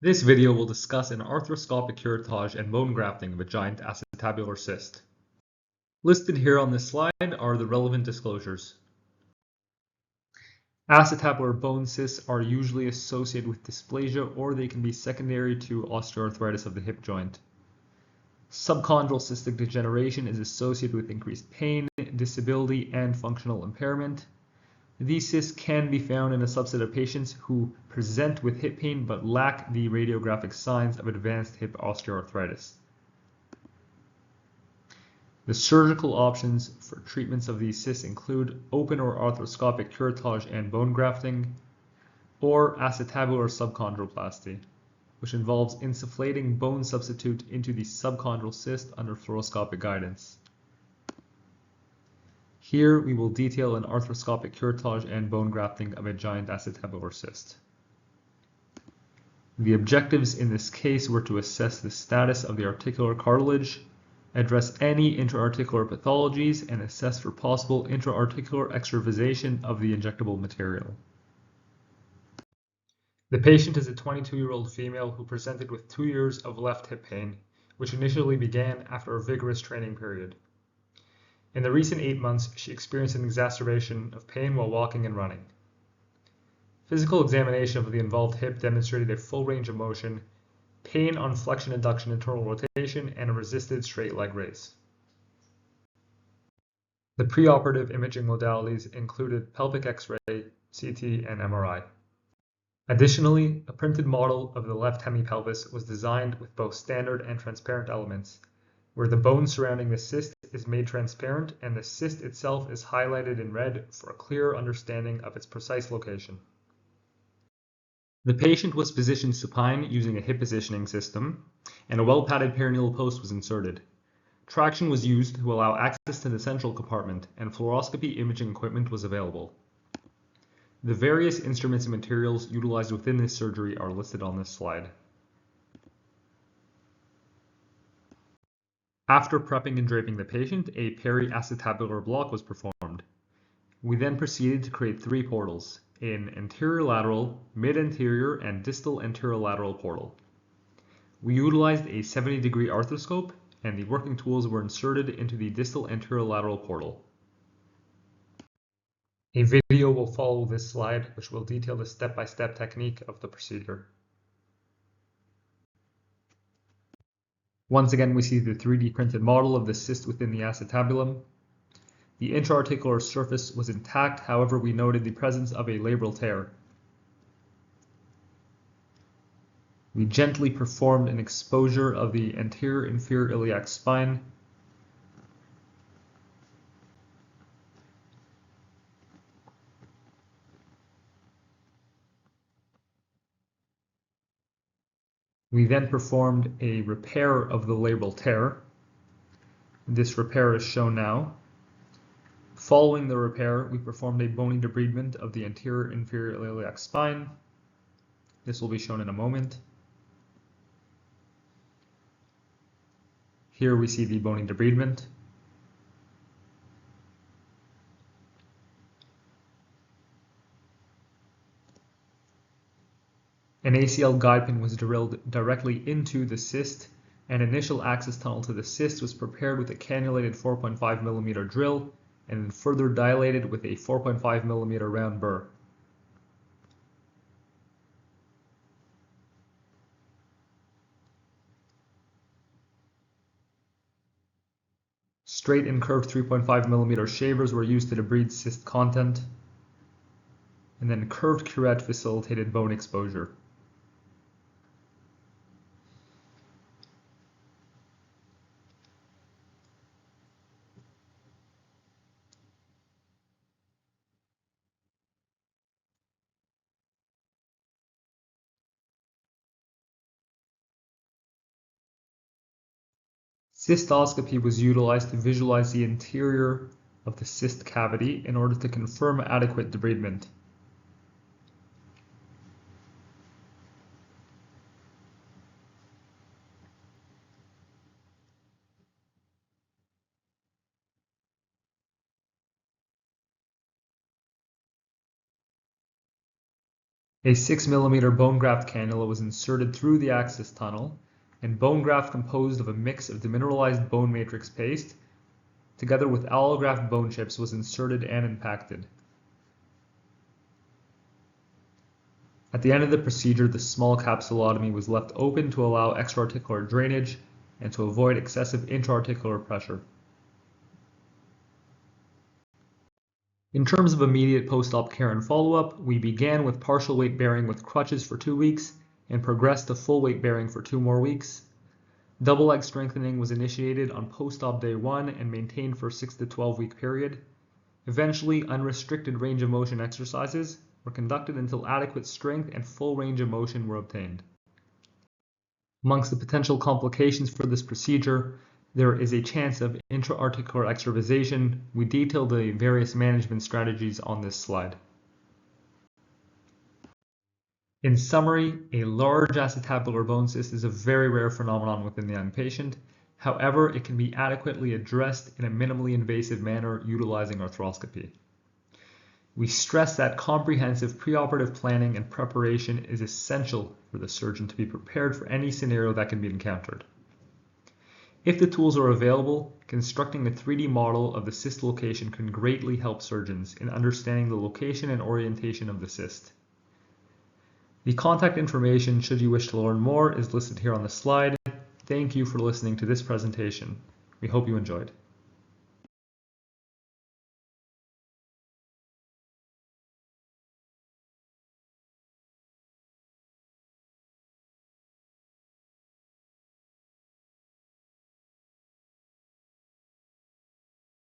This video will discuss an arthroscopic curettage and bone grafting of a giant acetabular cyst. Listed here on this slide are the relevant disclosures. Acetabular bone cysts are usually associated with dysplasia, or they can be secondary to osteoarthritis of the hip joint. Subchondral cystic degeneration is associated with increased pain, disability, and functional impairment. These cysts can be found in a subset of patients who present with hip pain but lack the radiographic signs of advanced hip osteoarthritis. The surgical options for treatments of these cysts include open or arthroscopic curettage and bone grafting, or acetabular subchondroplasty, which involves insufflating bone substitute into the subchondral cyst under fluoroscopic guidance. Here we will detail an arthroscopic curettage and bone grafting of a giant acetabular cyst. The objectives in this case were to assess the status of the articular cartilage, address any intra-articular pathologies, and assess for possible intra-articular extravasation of the injectable material. The patient is a 22-year-old female who presented with 2 years of left hip pain, which initially began after a vigorous training period. In the recent 8 months, she experienced an exacerbation of pain while walking and running. Physical examination of the involved hip demonstrated a full range of motion, pain on flexion adduction internal rotation, and a resisted straight leg raise. The preoperative imaging modalities included pelvic X-ray, CT, and MRI. Additionally, a printed model of the left hemipelvis was designed with both standard and transparent elements, where the bone surrounding the cyst is made transparent and the cyst itself is highlighted in red for a clearer understanding of its precise location. The patient was positioned supine using a hip positioning system, and a well-padded perineal post was inserted. Traction was used to allow access to the central compartment, and fluoroscopy imaging equipment was available. The various instruments and materials utilized within this surgery are listed on this slide. After prepping and draping the patient, a peri-acetabular block was performed. We then proceeded to create 3 portals, an anterior lateral, mid-anterior, and distal anterolateral portal. We utilized a 70-degree arthroscope, and the working tools were inserted into the distal anterolateral portal. A video will follow this slide, which will detail the step-by-step technique of the procedure. Once again, we see the 3D printed model of the cyst within the acetabulum. The intra-articular surface was intact, however, we noted the presence of a labral tear. We gently performed an exposure of the anterior inferior iliac spine. We then performed a repair of the labral tear. This repair is shown now. Following the repair, we performed a bony debridement of the anterior inferior iliac spine. This will be shown in a moment. Here we see the bony debridement. An ACL guide pin was drilled directly into the cyst. An initial access tunnel to the cyst was prepared with a cannulated 4.5 mm drill and then further dilated with a 4.5 mm round burr. Straight and curved 3.5 mm shavers were used to debride cyst content, and then curved curette facilitated bone exposure. Histologic was utilized to visualize the interior of the cyst cavity in order to confirm adequate debridement. A 6 mm bone graft cannula was inserted through the access tunnel, and bone graft composed of a mix of demineralized bone matrix paste together with allograft bone chips was inserted and impacted. At the end of the procedure, the small capsulotomy was left open to allow extra-articular drainage and to avoid excessive intra-articular pressure. In terms of immediate post-op care and follow-up, we began with partial weight bearing with crutches for 2 weeks and progressed to full weight bearing for 2 more weeks. Double leg strengthening was initiated on post-op day 1 and maintained for a 6 to 12 week period. Eventually, unrestricted range of motion exercises were conducted until adequate strength and full range of motion were obtained. Amongst the potential complications for this procedure, there is a chance of intra-articular extravasation. We detail the various management strategies on this slide. In summary, a large acetabular bone cyst is a very rare phenomenon within the young patient. However, it can be adequately addressed in a minimally invasive manner utilizing arthroscopy. We stress that comprehensive preoperative planning and preparation is essential for the surgeon to be prepared for any scenario that can be encountered. If the tools are available, constructing a 3D model of the cyst location can greatly help surgeons in understanding the location and orientation of the cyst. The contact information, should you wish to learn more, is listed here on the slide. Thank you for listening to this presentation. We hope you enjoyed.